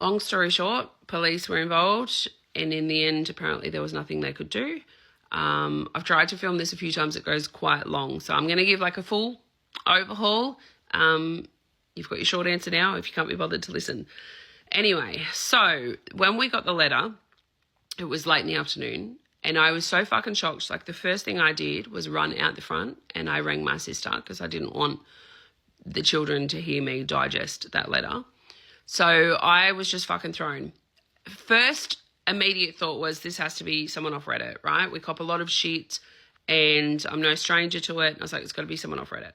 Long story short, police were involved, and in the end, apparently there was nothing they could do. I've tried to film this a few times. It goes quite long, so I'm going to give like a full overhaul. You've got your short answer now if you can't be bothered to listen. Anyway, so when we got the letter, it was late in the afternoon, and I was so fucking shocked. Like, the first thing I did was run out the front, and I rang my sister because I didn't want the children to hear me digest that letter. So I was just fucking thrown. First immediate thought was, this has to be someone off Reddit, right? We cop a lot of shit, and I'm no stranger to it. I was like, it's got to be someone off Reddit.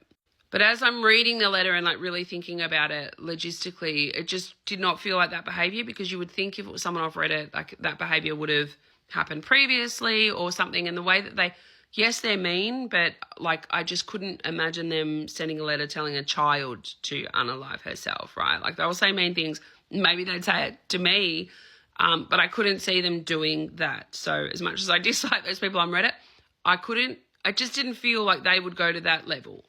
But as I'm reading the letter and like really thinking about it logistically, it just did not feel like that behavior, because you would think if it was someone off Reddit, like that behavior would have happened previously or something. And the way that yes, they're mean, but like I just couldn't imagine them sending a letter telling a child to unalive herself, right? Like, they will say mean things. Maybe they'd say it to me, but I couldn't see them doing that. So as much as I dislike those people on Reddit, I just didn't feel like they would go to that level.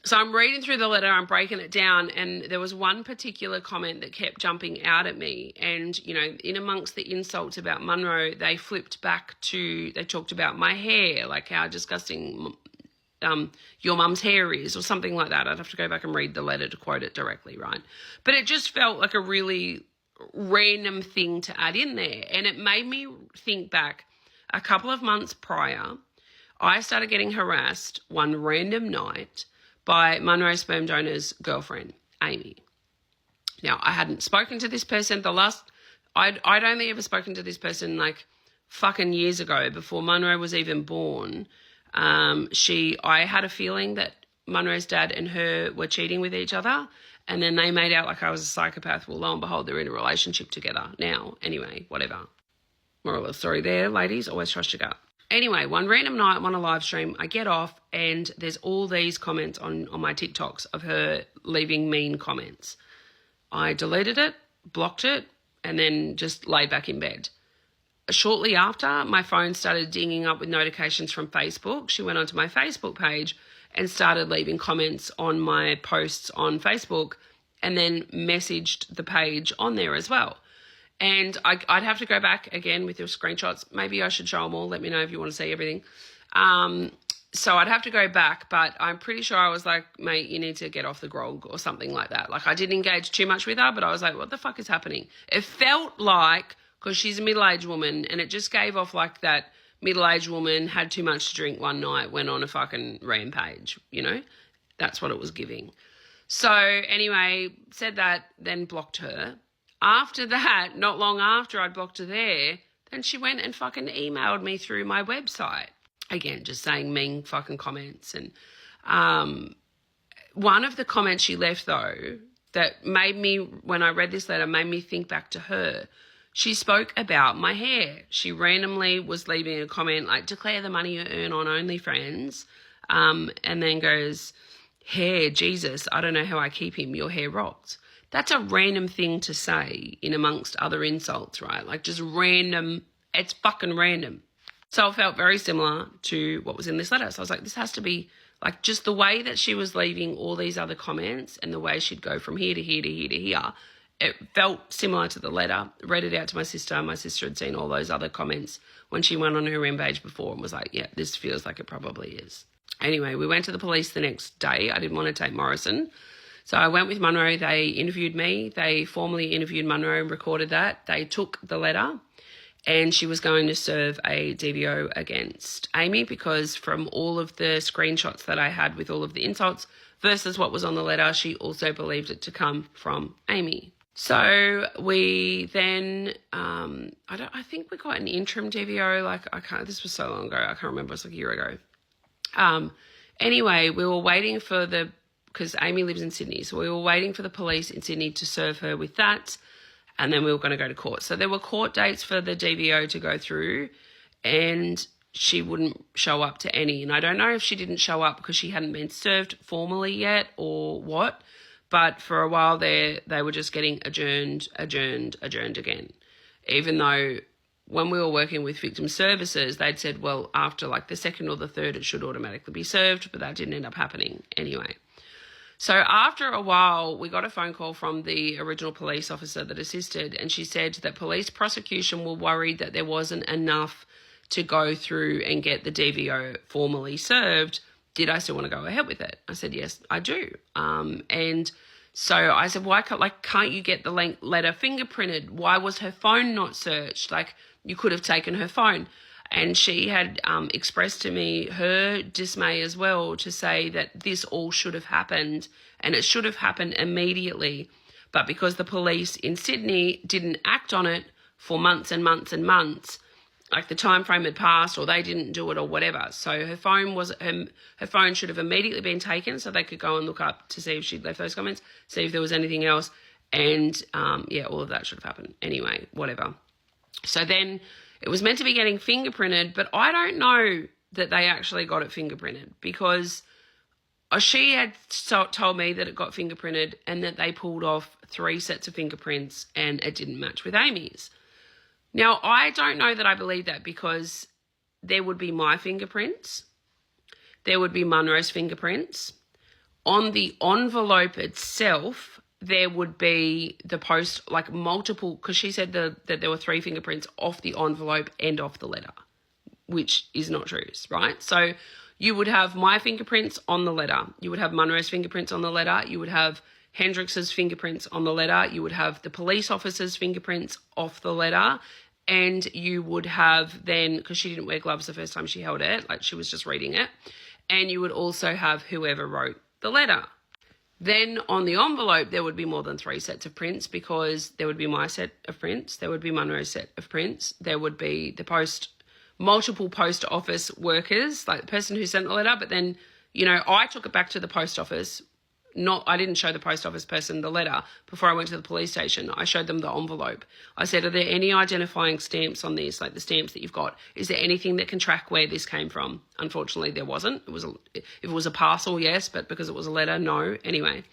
So I'm reading through the letter, I'm breaking it down, and there was one particular comment that kept jumping out at me. And, you know, in amongst the insults about Munro, they flipped back to, they talked about my hair, like how disgusting your mum's hair is, or something like that. I'd have to go back and read the letter to quote it directly, right? But it just felt like a really random thing to add in there. And it made me think back a couple of months prior, I started getting harassed one random night by Munro sperm donor's girlfriend, Amy. Now, I hadn't spoken to this person. I'd only ever spoken to this person like fucking years ago, before Munro was even born. I had a feeling that Munro's dad and her were cheating with each other, and then they made out like I was a psychopath. Well, lo and behold, they're in a relationship together now. Anyway, whatever. Moral of the story there, ladies, always trust your gut. Anyway, one random night I'm on a live stream, I get off and there's all these comments on my TikToks of her leaving mean comments. I deleted it, blocked it, and then just laid back in bed. Shortly after, my phone started dinging up with notifications from Facebook. She went onto my Facebook page and started leaving comments on my posts on Facebook, and then messaged the page on there as well. And I'd have to go back again with your screenshots. Maybe I should show them all. Let me know if you want to see everything. So I'd have to go back, but I'm pretty sure I was like, mate, you need to get off the grog or something like that. Like, I didn't engage too much with her, but I was like, what the fuck is happening? It felt like, because she's a middle-aged woman, and it just gave off like that middle-aged woman had too much to drink one night, went on a fucking rampage, you know? That's what it was giving. So anyway, said that, then blocked her. After that, not long after I'd blocked her there, then she went and fucking emailed me through my website. Again, just saying mean fucking comments. And one of the comments she left, though, that made me, when I read this letter, made me think back to her. She spoke about my hair. She randomly was leaving a comment like, declare the money you earn on OnlyFans, and then goes, hair, Jesus, I don't know how I keep him, your hair rocks. That's a random thing to say in amongst other insults, right? Like, just random, it's fucking random. So it felt very similar to what was in this letter. So I was like, this has to be, like, just the way that she was leaving all these other comments and the way she'd go from here to here to here to here, it felt similar to the letter. Read it out to my sister. My sister had seen all those other comments when she went on her rampage before and was like, yeah, this feels like it probably is. Anyway, we went to the police the next day. I didn't want to take Morrison. So I went with Munro. They interviewed me. They formally interviewed Munro and recorded that. They took the letter, and she was going to serve a DVO against Amy, because from all of the screenshots that I had with all of the insults versus what was on the letter, she also believed it to come from Amy. So we then, I think we got an interim DVO. This was so long ago. I can't remember. It was like a year ago. Anyway, we were waiting for because Amy lives in Sydney, so we were waiting for the police in Sydney to serve her with that, and then we were going to go to court. So there were court dates for the DVO to go through, and she wouldn't show up to any. And I don't know if she didn't show up because she hadn't been served formally yet or what, but for a while there, they were just getting adjourned again, even though when we were working with victim services, they'd said, well, after like the second or the third, it should automatically be served, but that didn't end up happening anyway. So after a while, we got a phone call from the original police officer that assisted, and she said that police prosecution were worried that there wasn't enough to go through and get the DVO formally served. Did I still want to go ahead with it? I said, yes, I do. And so I said, why can't you get the letter fingerprinted? Why was her phone not searched? Like, you could have taken her phone. And she had expressed to me her dismay as well, to say that this all should have happened, and it should have happened immediately. But because the police in Sydney didn't act on it for months and months and months, like the time frame had passed, or they didn't do it, or whatever. So her phone should have immediately been taken, so they could go and look up to see if she'd left those comments, see if there was anything else. And all of that should have happened. Anyway, whatever. So then it was meant to be getting fingerprinted, but I don't know that they actually got it fingerprinted, because she had told me that it got fingerprinted and that they pulled off 3 sets of fingerprints and it didn't match with Amy's. Now, I don't know that I believe that, because there would be my fingerprints, there would be Munro's fingerprints. On the envelope itself, there would be the post, like multiple, because she said that there were 3 fingerprints off the envelope and off the letter, which is not true, right? So you would have my fingerprints on the letter. You would have Munro's fingerprints on the letter. You would have Hendrix's fingerprints on the letter. You would have the police officer's fingerprints off the letter. And you would have then, because she didn't wear gloves the first time she held it, like she was just reading it. And you would also have whoever wrote the letter. Then on the envelope, there would be more than 3 sets of prints, because there would be my set of prints, there would be Munro's set of prints, there would be the multiple post office workers, like the person who sent the letter, but then, I took it back to the post office. I didn't show the post office person the letter before I went to the police station. I showed them the envelope. I said, are there any identifying stamps on this, like the stamps that you've got? Is there anything that can track where this came from? Unfortunately, there wasn't. If it was a parcel, yes, but because it was a letter, no. Anyway,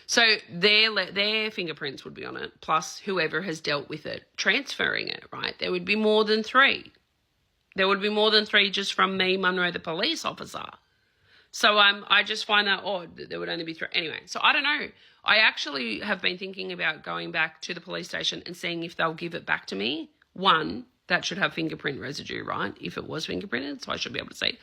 so their fingerprints would be on it, plus whoever has dealt with it, transferring it, right? There would be more than 3. There would be more than 3 just from me, Munro, the police officer. So I just find that odd that there would only be 3. Anyway, so I don't know. I actually have been thinking about going back to the police station and seeing if they'll give it back to me. 1, that should have fingerprint residue, right? If it was fingerprinted, so I should be able to see.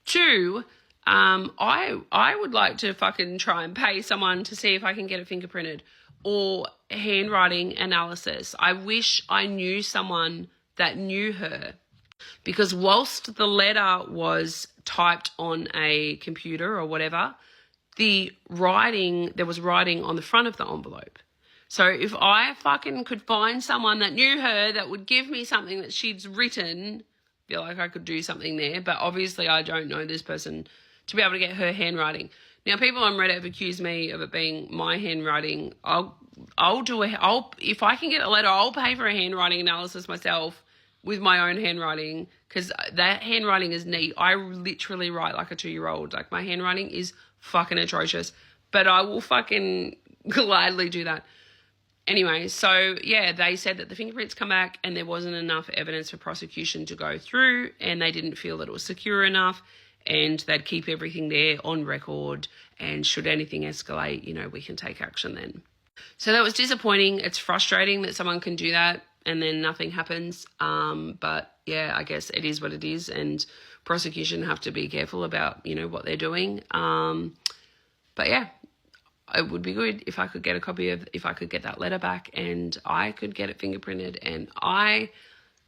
2, I would like to fucking try and pay someone to see if I can get it fingerprinted, or handwriting analysis. I wish I knew someone that knew her, because whilst the letter was typed on a computer or whatever, there was writing on the front of the envelope. So if I fucking could find someone that knew her that would give me something that she'd written, I feel like I could do something there. But obviously I don't know this person to be able to get her handwriting. Now, people on Reddit have accused me of it being my handwriting. If I can get a letter, I'll pay for a handwriting analysis myself with my own handwriting, because that handwriting is neat. I literally write like a 2-year-old. Like, my handwriting is fucking atrocious, but I will fucking gladly do that. Anyway, so yeah, they said that the fingerprints come back and there wasn't enough evidence for prosecution to go through, and they didn't feel that it was secure enough, and they'd keep everything there on record, and should anything escalate, we can take action then. So that was disappointing. It's frustrating that someone can do that and then nothing happens. But yeah, I guess it is what it is, and prosecution have to be careful about, what they're doing. But yeah, it would be good if I could get if I could get that letter back and I could get it fingerprinted, and I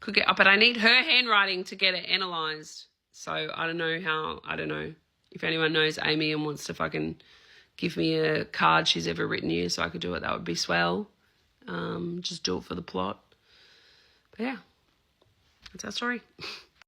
could but I need her handwriting to get it analysed. So I don't know if anyone knows Amy and wants to fucking give me a card she's ever written you so I could do it, that would be swell. Just do it for the plot. But yeah, that's our story.